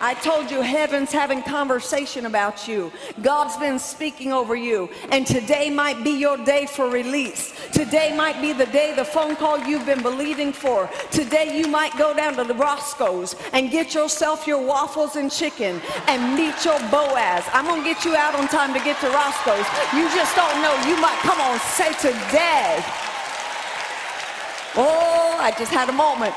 I told you heaven's having conversation about you. God's been speaking over you. And today might be your day for release. Today might be the day, the phone call you've been believing for. Today you might go down to the Roscoe's and get yourself your waffles and chicken and meet your Boaz. I'm going to get you out on time to get to Roscoe's. You just don't know. You might, come on, say today. Oh, I just had a moment.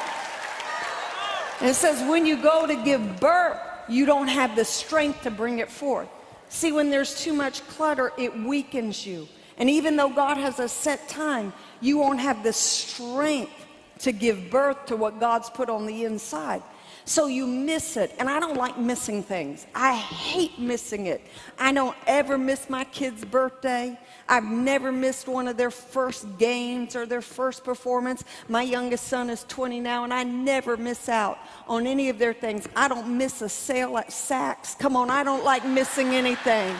And it says when you go to give birth, you don't have the strength to bring it forth. See, when there's too much clutter, it weakens you. And even though God has a set time, you won't have the strength to give birth to what God's put on the inside. So you miss it. And I don't like missing things. I hate missing it. I don't ever miss my kid's birthday. I've never missed one of their first games or their first performance. My youngest son is 20 now, and I never miss out on any of their things. I don't miss a sale at Saks. Come on, I don't like missing anything.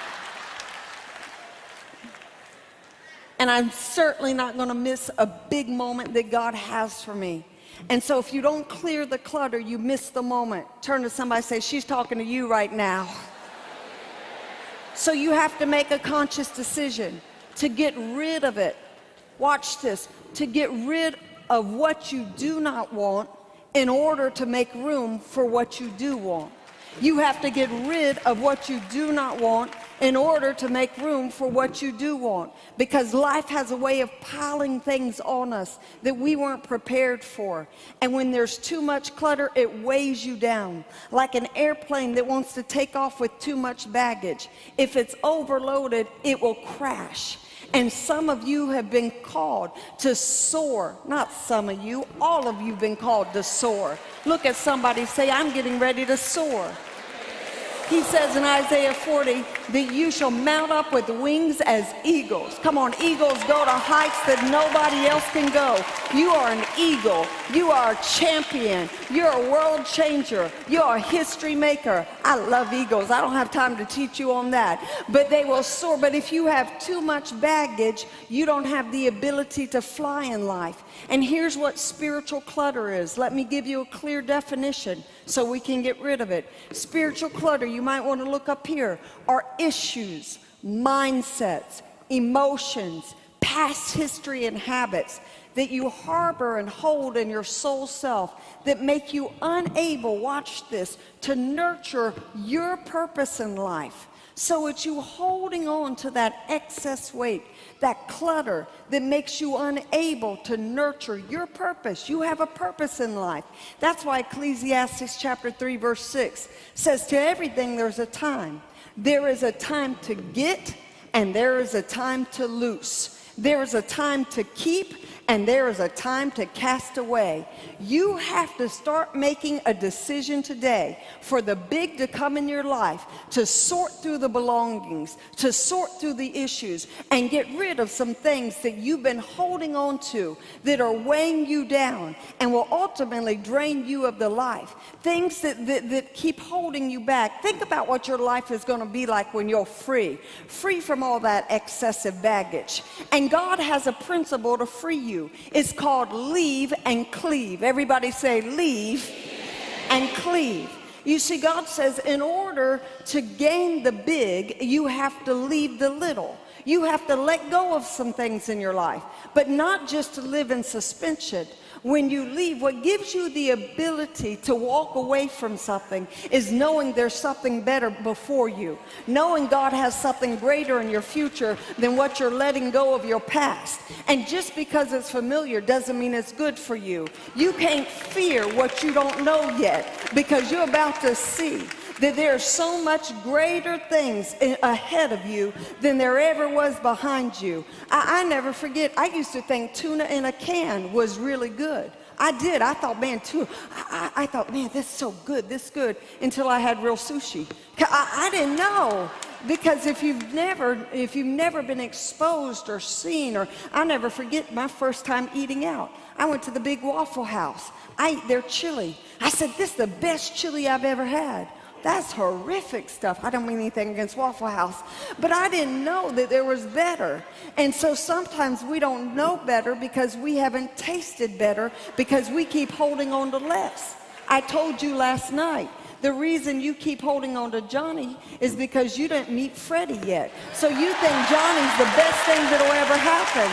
And I'm certainly not going to miss a big moment that God has for me. And so if you don't clear the clutter, you miss the moment. Turn to somebody and say, she's talking to you right now. So you have to make a conscious decision to get rid of it. Watch this. To get rid of what you do not want in order to make room for what you do want. You have to get rid of what you do not want in order to make room for what you do want. Because life has a way of piling things on us that we weren't prepared for. And when there's too much clutter, it weighs you down. Like an airplane that wants to take off with too much baggage. If it's overloaded, it will crash. And some of you have been called to soar. Not some of you, all of you have been called to soar. Look at somebody, say, I'm getting ready to soar. He says in Isaiah 40 that you shall mount up with wings as eagles. Come on, eagles go to heights that nobody else can go. You are an eagle. You are a champion. You're a world changer. You're a history maker. I love eagles. I don't have time to teach you on that. But they will soar. But if you have too much baggage, you don't have the ability to fly in life. And here's what spiritual clutter is. Let me give you a clear definition so we can get rid of it. Spiritual clutter, you might want to look up here, are issues, mindsets, emotions, past history and habits that you harbor and hold in your soul self that make you unable, watch this, to nurture your purpose in life. So it's you holding on to that excess weight, that clutter that makes you unable to nurture your purpose. You have a purpose in life. That's why Ecclesiastes chapter 3 verse 6 says, to everything there's a time. There is a time to get and there is a time to loose. There is a time to keep and there is a time to cast away. You have to start making a decision today for the big to come in your life, to sort through the belongings, to sort through the issues, and get rid of some things that you've been holding on to that are weighing you down and will ultimately drain you of the life. Things that keep holding you back. Think about what your life is going to be like when you're free from all that excessive baggage. And God has a principle to free you. It's called leave and cleave. Everybody say leave and cleave. You see, God says in order to gain the big, you have to leave the little. You have to let go of some things in your life, but not just to live in suspension. When you leave, what gives you the ability to walk away from something is knowing there's something better before you. Knowing God has something greater in your future than what you're letting go of your past. And just because it's familiar doesn't mean it's good for you. You can't fear what you don't know yet because you're about to see that there are so much greater things ahead of you than there ever was behind you. I never forget, I used to think tuna in a can was really good. I did. I thought, man, tuna. I thought, man, this is so good, this good, until I had real sushi. I didn't know. Because if you've never been exposed or seen, or I'll never forget my first time eating out. I went to the big Waffle House. I ate their chili. I said, this is the best chili I've ever had. That's horrific stuff. I don't mean anything against Waffle House, but I didn't know that there was better. And so sometimes we don't know better because we haven't tasted better because we keep holding on to less. I told you last night The reason you keep holding on to Johnny is because you didn't meet Freddie yet. So you think Johnny's the best thing that'll ever happen.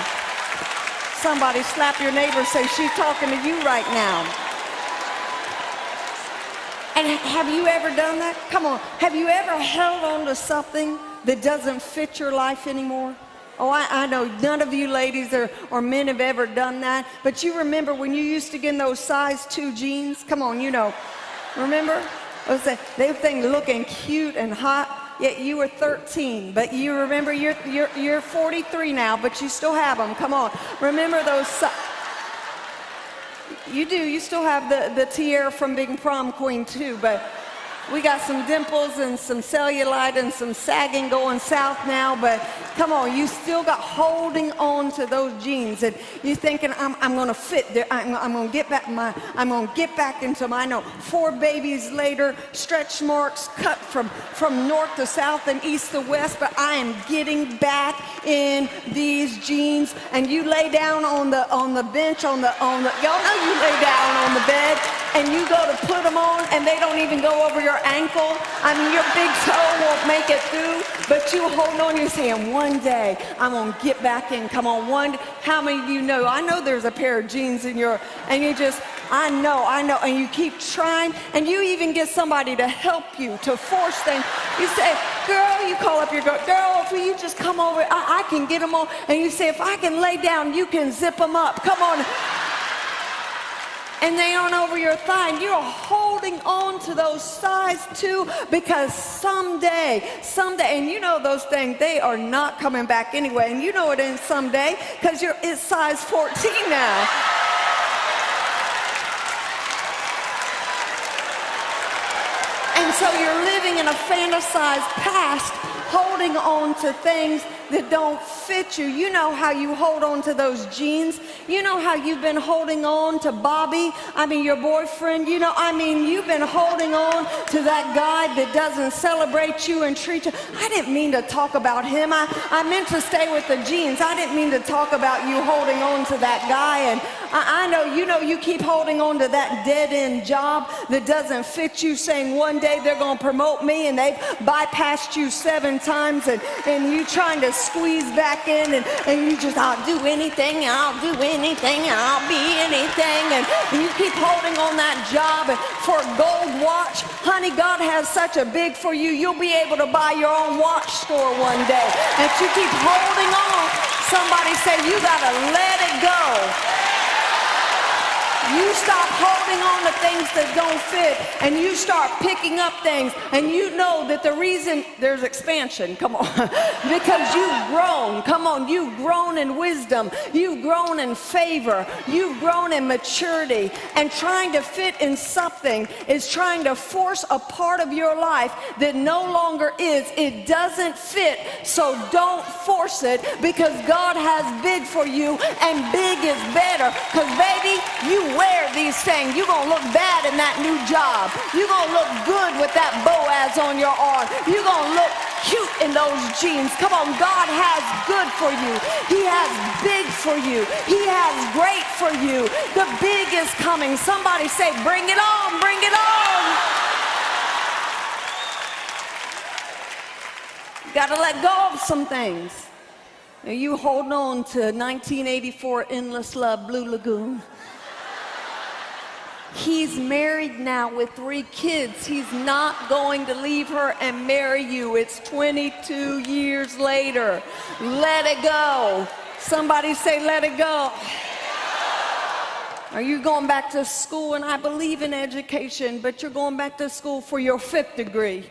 Somebody slap your neighbor, say, she's talking to you right now. And have you ever done that? Come on, have you ever held on to something that doesn't fit your life anymore? Oh, I know none of you ladies or men have ever done that, but you remember when you used to get in those size 2 jeans? Come on, you know. Remember? They things looking cute and hot, yet you were 13, but you remember you're 43 now, but you still have them. Come on. Remember those you do. You still have the tiara from being prom queen too, but we got some dimples and some cellulite and some sagging going south now, but come on, you still got holding on to those jeans, and you're thinking, I'm going to fit there. I'm going to get back into my. I know 4 babies later, stretch marks cut from north to south and east to west, but I am getting back in these jeans. And you lay down on the bench y'all know you lay down on the bed and you go to put them on and they don't even go over your ankle. I mean, your big toe won't make it through, but you hold on, you're saying, one day I'm gonna get back in. Come on, how many of you know? I know there's a pair of jeans in and you just, I know, and you keep trying, and you even get somebody to help you, to force things. You say, girl, you call up your girl, if you just come over, I can get them on. And you say, if I can lay down, you can zip them up. Come on. And they aren't over your thigh, and you're holding on to those size 2 because someday, and you know those things, they are not coming back anyway, and you know it ain't someday because it's size 14 now. And so you're living in a fantasized past, holding on to things that don't fit you. You know how you hold on to those jeans. You know how you've been holding on to Bobby, your boyfriend. You've been holding on to that guy that doesn't celebrate you and treat you. I didn't mean to talk about him. I meant to stay with the jeans. I didn't mean to talk about you holding on to that guy. And I know you keep holding on to that dead-end job that doesn't fit you, saying one day they're going to promote me, and they've bypassed you 7 times, and you trying to squeeze back in, and you just, I'll do anything, I'll be anything, and you keep holding on that job. And for a gold watch, honey, God has such a big for you, you'll be able to buy your own watch store one day. And you keep holding on. Somebody say, you gotta let it go. You stop holding on to things that don't fit, and you start picking up things, and you know that the reason there's expansion, come on, because you've grown. Come on, you've grown in wisdom, you've grown in favor, you've grown in maturity, and trying to fit in something is trying to force a part of your life that no longer is. It doesn't fit, so don't force it, because God has big for you, and big is better, because baby, you wear these things. You're going to look bad in that new job. You're going to look good with that Boaz on your arm. You're going to look cute in those jeans. Come on, God has good for you. He has big for you. He has great for you. The big is coming. Somebody say, bring it on, bring it on. You got to let go of some things. You hold on to 1984 Endless Love Blue Lagoon. He's married now with 3 kids. He's not going to leave her and marry you. It's 22 years later. Let it go. Somebody say, let it go. Are you going back to school? And I believe in education, but you're going back to school for your 5th degree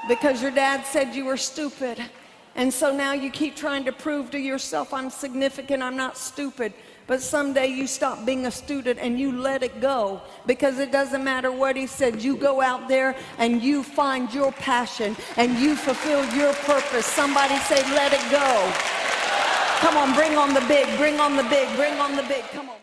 because your dad said you were stupid. And so now you keep trying to prove to yourself, I'm significant, I'm not stupid. But someday you stop being a student and you let it go, because it doesn't matter what he said. You go out there and you find your passion and you fulfill your purpose. Somebody say, let it go. Come on, bring on the big, bring on the big, bring on the big. Come on.